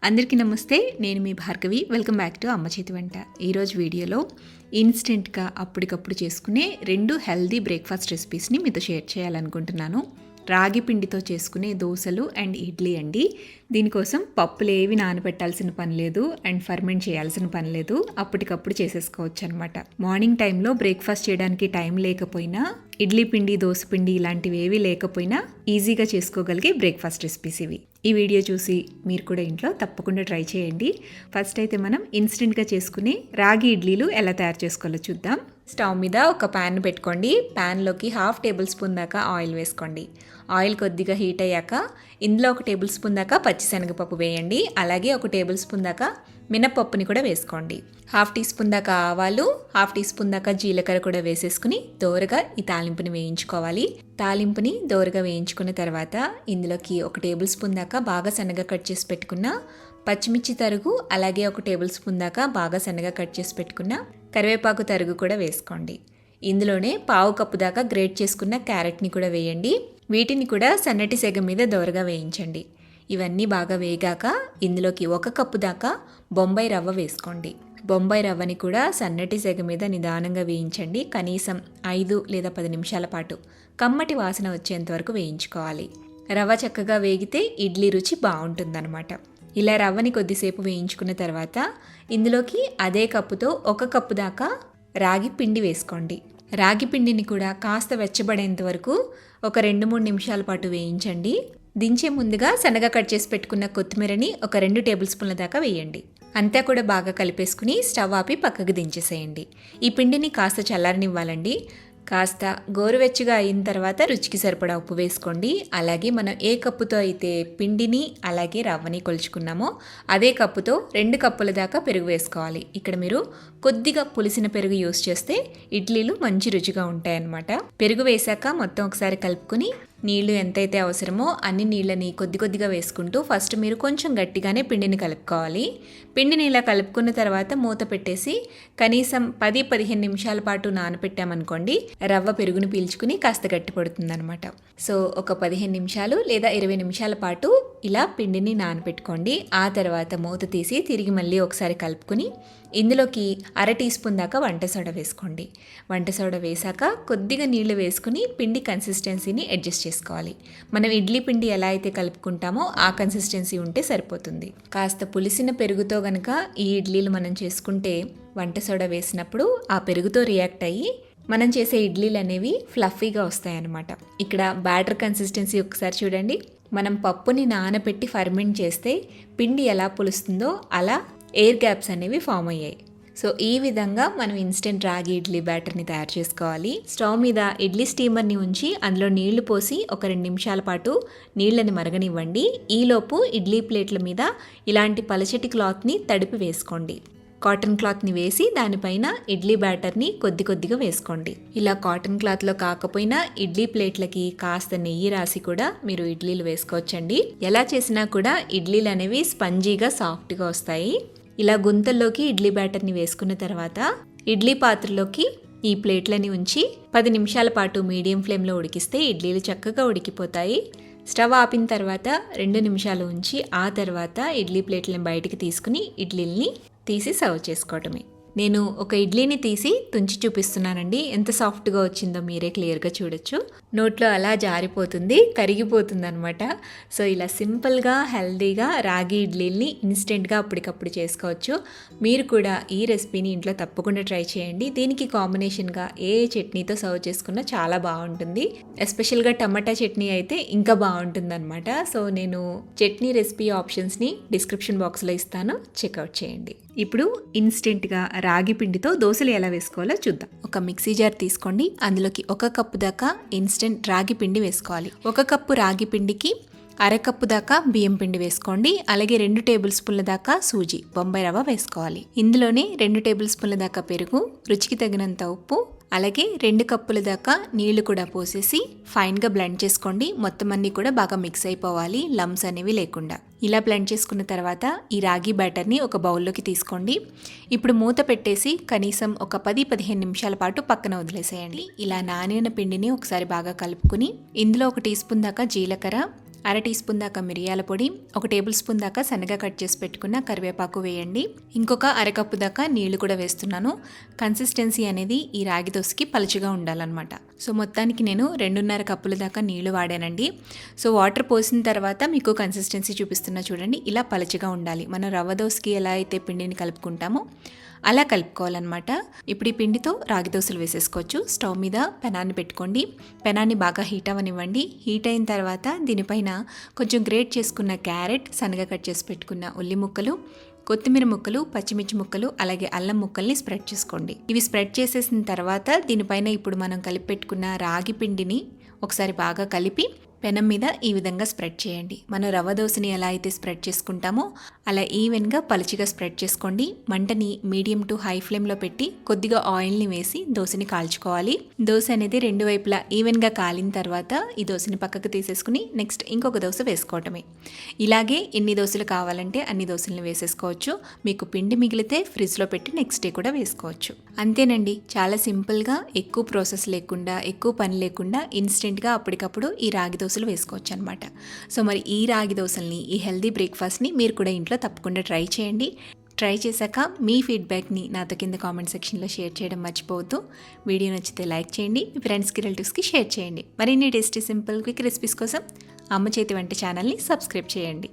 అందరికీ నమస్తే. నేను మీ భార్గవి. వెల్కమ్ బ్యాక్ టు అమ్మ చేతి వంట. ఈరోజు వీడియోలో ఇన్స్టెంట్గా అప్పటికప్పుడు చేసుకునే 2 హెల్దీ బ్రేక్ఫాస్ట్ రెసిపీస్ని మీతో షేర్ చేయాలనుకుంటున్నాను. రాగి పిండితో చేసుకునే దోశలు అండ్ ఇడ్లీ అండి. దీనికోసం పప్పులు ఏవి నానబెట్టాల్సిన పని లేదు అండ్ ఫర్మెంట్ చేయాల్సిన పని లేదు. అప్పటికప్పుడు చేసేసుకోవచ్చు అనమాట. మార్నింగ్ టైంలో బ్రేక్ఫాస్ట్ చేయడానికి టైం లేకపోయినా, ఇడ్లీ పిండి, దోశ పిండి ఇలాంటివి ఏవి లేకపోయినా ఈజీగా చేసుకోగలిగే బ్రేక్ఫాస్ట్ రెసిపీస్ ఇవి. ఈ వీడియో చూసి మీరు కూడా ఇంట్లో తప్పకుండా ట్రై చేయండి. ఫస్ట్ అయితే మనం ఇన్స్టెంట్గా చేసుకునే రాగి ఇడ్లీలు ఎలా తయారు చేసుకోవాలో చూద్దాం. స్టవ్ మీద ఒక ప్యాన్ పెట్టుకోండి. ప్యాన్లోకి 1/2 టేబుల్ స్పూన్ దాకా ఆయిల్ వేసుకోండి. ఆయిల్ కొద్దిగా హీట్ అయ్యాక ఇందులో 1 టేబుల్ స్పూన్ దాకా పచ్చిశనగపప్పు వేయండి. అలాగే 1 టేబుల్ స్పూన్ దాకా మినప్పప్పుని కూడా వేసుకోండి. 1/2 టీ స్పూన్ దాకా ఆవాలు, 1/2 టీ స్పూన్ దాకా జీలకర్ర కూడా వేసేసుకుని దోరగా ఈ తాలింపుని వేయించుకోవాలి. తాలింపుని దోరగా వేయించుకున్న తర్వాత ఇందులోకి 1 టేబుల్ స్పూన్ దాకా బాగా సన్నగా కట్ చేసి పెట్టుకున్న పచ్చిమిర్చి తరుగు, అలాగే 1 టేబుల్ స్పూన్ దాకా బాగా సన్నగా కట్ చేసి పెట్టుకున్న కరివేపాకు తరుగు కూడా వేసుకోండి. ఇందులోనే 1/2 కప్పు దాకా గ్రేట్ చేసుకున్న క్యారెట్ని కూడా వేయండి. వీటిని కూడా సన్నటి సెగ మీద దోరగా వేయించండి. ఇవన్నీ బాగా వేగాక ఇందులోకి 1 కప్పు దాకా బొంబాయి రవ్వ వేసుకోండి. బొంబాయి రవ్వని కూడా సన్నటి సెగ మీద నిదానంగా వేయించండి. కనీసం 5 లేదా 10 నిమిషాల పాటు కమ్మటి వాసన వచ్చేంత వరకు వేయించుకోవాలి. రవ్వ చక్కగా వేగితే ఇడ్లీ రుచి బాగుంటుందన్నమాట. ఇలా రవ్వని కొద్దిసేపు వేయించుకున్న తర్వాత ఇందులోకి అదే కప్పుతో 1 కప్పు దాకా రాగి పిండి వేసుకోండి. రాగి పిండిని కూడా కాస్త వెచ్చబడేంత వరకు ఒక 2-3 నిమిషాల పాటు వేయించండి. దించే ముందుగా సన్నగా కట్ చేసి పెట్టుకున్న కొత్తిమీరని ఒక 2 టేబుల్ స్పూన్ల దాకా వేయండి. అంతా కూడా బాగా కలిపేసుకుని స్టవ్ ఆపి పక్కకు దించేసేయండి. ఈ పిండిని కాస్త చల్లారనివ్వాలండి. కాస్త గోరువెచ్చగా అయిన తర్వాత రుచికి సరిపడా ఉప్పు వేసుకోండి. అలాగే మనం ఏ కప్పుతో అయితే పిండిని అలాగే రవ్వని కొలుచుకున్నామో అదే కప్పుతో 2 కప్పుల దాకా పెరుగు వేసుకోవాలి. ఇక్కడ మీరు కొద్దిగా పులిసిన పెరుగు యూస్ చేస్తే ఇడ్లీలు మంచి రుచిగా ఉంటాయన్నమాట. పెరుగు వేశాక మొత్తం ఒకసారి కలుపుకుని నీళ్లు ఎంతైతే అవసరమో అన్ని నీళ్ళని కొద్ది కొద్దిగా వేసుకుంటూ ఫస్ట్ మీరు కొంచెం గట్టిగానే పిండిని కలుపుకోవాలి. పిండిని ఇలా కలుపుకున్న తర్వాత మూత పెట్టేసి కనీసం 10-15 నిమిషాల పాటు నానపెట్టామనుకోండి, రవ్వ పెరుగుని పీల్చుకుని కాస్త గట్టి పడుతుంది అనమాట. సో ఒక 15 నిమిషాలు లేదా 20 నిమిషాల పాటు ఇలా పిండిని నానపెట్టుకోండి. ఆ తర్వాత మూత తీసి తిరిగి మళ్ళీ ఒకసారి కలుపుకుని ఇందులోకి 1/2 టీ స్పూన్ దాకా వంట సోడా వేసుకోండి. వంట సోడా వేసాక కొద్దిగా నీళ్లు వేసుకుని పిండి కన్సిస్టెన్సీని అడ్జస్ట్ చేసుకోవాలి. మనం ఇడ్లీ పిండి ఎలా అయితే కలుపుకుంటామో ఆ కన్సిస్టెన్సీ ఉంటే సరిపోతుంది. కాస్త పులిసిన పెరుగుతో గనక ఈ ఇడ్లీలు మనం చేసుకుంటే వంట సోడా వేసినప్పుడు ఆ పెరుగుతో రియాక్ట్ అయ్యి మనం చేసే ఇడ్లీలు అనేవి ఫ్లఫీగా వస్తాయన్నమాట. ఇక్కడ బ్యాటర్ కన్సిస్టెన్సీ ఒకసారి చూడండి. మనం పప్పుని నానబెట్టి ఫర్మెంట్ చేస్తే పిండి ఎలా పులుస్తుందో అలా ఎయిర్ గ్యాప్స్ అనేవి ఫామ్ అయ్యాయి. సో ఈ విధంగా మనం ఇన్స్టెంట్ రాగి ఇడ్లీ బ్యాటర్ని తయారు చేసుకోవాలి. స్టవ్ మీద ఇడ్లీ స్టీమర్ని ఉంచి అందులో నీళ్లు పోసి ఒక 2 నిమిషాల పాటు నీళ్ళని మరగనివ్వండి. ఈలోపు ఇడ్లీ ప్లేట్ల మీద ఇలాంటి పలచటి క్లాత్ని తడిపి వేసుకోండి. కాటన్ క్లాత్ని వేసి దానిపైన ఇడ్లీ బ్యాటర్ని కొద్ది కొద్దిగా వేసుకోండి. ఇలా కాటన్ క్లాత్లో కాకపోయినా ఇడ్లీ ప్లేట్లకి కాస్త నెయ్యి రాసి కూడా మీరు ఇడ్లీలు వేసుకోవచ్చండి. ఎలా చేసినా కూడా ఇడ్లీలు అనేవి స్పంజీగా సాఫ్ట్గా వస్తాయి. ఇలా గుంతల్లోకి ఇడ్లీ బ్యాటర్ని వేసుకున్న తర్వాత ఇడ్లీ పాత్రలోకి ఈ ప్లేట్లని ఉంచి 10 నిమిషాల పాటు మీడియం ఫ్లేమ్లో ఉడికిస్తే ఇడ్లీలు చక్కగా ఉడికిపోతాయి. స్టవ్ ఆపిన తర్వాత 2 నిమిషాలు ఉంచి ఆ తర్వాత ఇడ్లీ ప్లేట్లను బయటికి తీసుకుని ఇడ్లీల్ని తీసి సర్వ్ చేసుకోవటమే. నేను ఒక ఇడ్లీని తీసి తుంచి చూపిస్తున్నానండి. ఎంత సాఫ్ట్గా వచ్చిందో మీరే క్లియర్గా చూడొచ్చు. నోట్లో అలా జారిపోతుంది, కరిగిపోతుంది అనమాట. సో ఇలా సింపుల్గా హెల్దీగా రాగి ఇడ్లీని ఇన్స్టెంట్గా అప్పటికప్పుడు చేసుకోవచ్చు. మీరు కూడా ఈ రెసిపీని ఇంట్లో తప్పకుండా ట్రై చేయండి. దీనికి కాంబినేషన్గా ఏ చట్నీతో సర్వ్ చేసుకున్నా చాలా బాగుంటుంది. ఎస్పెషల్గా టమాటా చట్నీ అయితే ఇంకా బాగుంటుంది అనమాట. సో నేను చట్నీ రెసిపీ ఆప్షన్స్ని డిస్క్రిప్షన్ బాక్స్లో ఇస్తాను, చెక్అవుట్ చేయండి. ఇప్పుడు ఇన్స్టెంట్గా రాగి పిండితో దోశలు ఎలా వేసుకోవాలో చూద్దాం. ఒక మిక్సీ జార్ తీసుకోండి. అందులోకి 1 కప్పు దాకా ఇన్స్టెంట్ రాగి పిండి వేసుకోవాలి. 1 కప్పు రాగి పిండికి 1/2 కప్పు దాకా బియ్యం పిండి వేసుకోండి. అలాగే 2 టేబుల్ స్పూన్ల దాకా సూజీ, బొంబాయి రవ్వ వేసుకోవాలి. ఇందులోనే 2 టేబుల్ స్పూన్ల దాకా పెరుగు, రుచికి తగినంత ఉప్పు, అలాగే 2 కప్పుల దాకా నీళ్లు కూడా పోసేసి ఫైన్గా బ్లెండ్ చేసుకోండి. మొత్తం అన్నీ కూడా బాగా మిక్స్ అయిపోవాలి, లమ్స్ అనేవి లేకుండా. ఇలా బ్లెండ్ చేసుకున్న తర్వాత ఈ రాగి బ్యాటర్ని ఒక బౌల్లోకి తీసుకోండి. ఇప్పుడు మూత పెట్టేసి కనీసం ఒక 10-15 నిమిషాల పాటు పక్కన వదిలేసేయండి. ఇలా నానిన పిండిని ఒకసారి బాగా కలుపుకుని ఇందులో 1 టీ స్పూన్ దాకా జీలకర్ర, 1 టీ స్పూన్ దాకా మిరియాల పొడి, 1 టేబుల్ స్పూన్ దాకా సన్నగా కట్ చేసి పెట్టుకున్న కరివేపాకు వేయండి. ఇంకొక అరకప్పు దాకా నీళ్లు కూడా వేస్తున్నాను. కన్సిస్టెన్సీ అనేది ఈ రాగి దోశకి పలుచగా ఉండాలన్నమాట. సో మొత్తానికి నేను 2.5 కప్పుల దాకా నీళ్లు వాడానండి. సో వాటర్ పోసిన తర్వాత మీకు కన్సిస్టెన్సీ చూపిస్తున్నా చూడండి, ఇలా పలుచగా ఉండాలి. మనం రవ్వ దోశకి ఎలా అయితే పిండిని కలుపుకుంటామో అలా కలుపుకోవాలన్నమాట. ఇప్పుడు ఈ పిండితో రాగి దోశలు వేసేసుకోవచ్చు. స్టవ్ మీద పెనాన్ని పెట్టుకోండి. పెనాన్ని బాగా హీట్ అవ్వనివ్వండి. హీట్ అయిన తర్వాత దీనిపైన కొంచెం గ్రేట్ చేసుకున్న క్యారెట్, సన్నగా కట్ చేసి పెట్టుకున్న ఉల్లి ముక్కలు, కొత్తిమీర ముక్కలు, పచ్చిమిర్చి ముక్కలు, అలాగే అల్లం ముక్కల్ని స్ప్రెడ్ చేసుకోండి. ఇవి స్ప్రెడ్ చేసేసిన తర్వాత దీనిపైన ఇప్పుడు మనం కలిపి పెట్టుకున్న రాగి పిండిని ఒకసారి బాగా కలిపి పెనం మీద ఈ విధంగా స్ప్రెడ్ చేయండి. మనం రవ్వ దోశని ఎలా అయితే స్ప్రెడ్ చేసుకుంటామో అలా ఈవెన్గా పలుచగా స్ప్రెడ్ చేసుకోండి. మంటని మీడియం టు హై ఫ్లేమ్లో పెట్టి కొద్దిగా ఆయిల్ని వేసి దోశని కాల్చుకోవాలి. దోశ అనేది 2 వైపులా ఈవెన్గా కాలిన తర్వాత ఈ దోశని పక్కకు తీసేసుకుని నెక్స్ట్ ఇంకొక దోశ వేసుకోవటమే. ఇలాగే ఎన్ని దోశలు కావాలంటే అన్ని దోశలను వేసేసుకోవచ్చు. మీకు పిండి మిగిలితే ఫ్రిడ్జ్లో పెట్టి నెక్స్ట్ డే కూడా వేసుకోవచ్చు. అంతేనండి, చాలా సింపుల్గా, ఎక్కువ ప్రాసెస్ లేకుండా, ఎక్కువ పని లేకుండా ఇన్స్టెంట్గా అప్పటికప్పుడు ఈ రాగి దోశలు వేసుకోవచ్చు అనమాట. సో మరి ఈ రాగి దోశల్ని, ఈ హెల్దీ బ్రేక్ఫాస్ట్ని మీరు కూడా ఇంట్లో తప్పకుండా ట్రై చేయండి. ట్రై చేశాక మీ ఫీడ్బ్యాక్ని నాతో కింద కామెంట్ సెక్షన్లో షేర్ చేయడం మర్చిపోవద్దు. వీడియో నచ్చితే లైక్ చేయండి, మీ ఫ్రెండ్స్కి, రిలేటివ్స్కి షేర్ చేయండి. మరిన్ని టేస్టీ సింపుల్ క్విక్ రెసిపీస్ కోసం అమ్మ చేతి వంట ఛానల్ని సబ్స్క్రైబ్ చేయండి.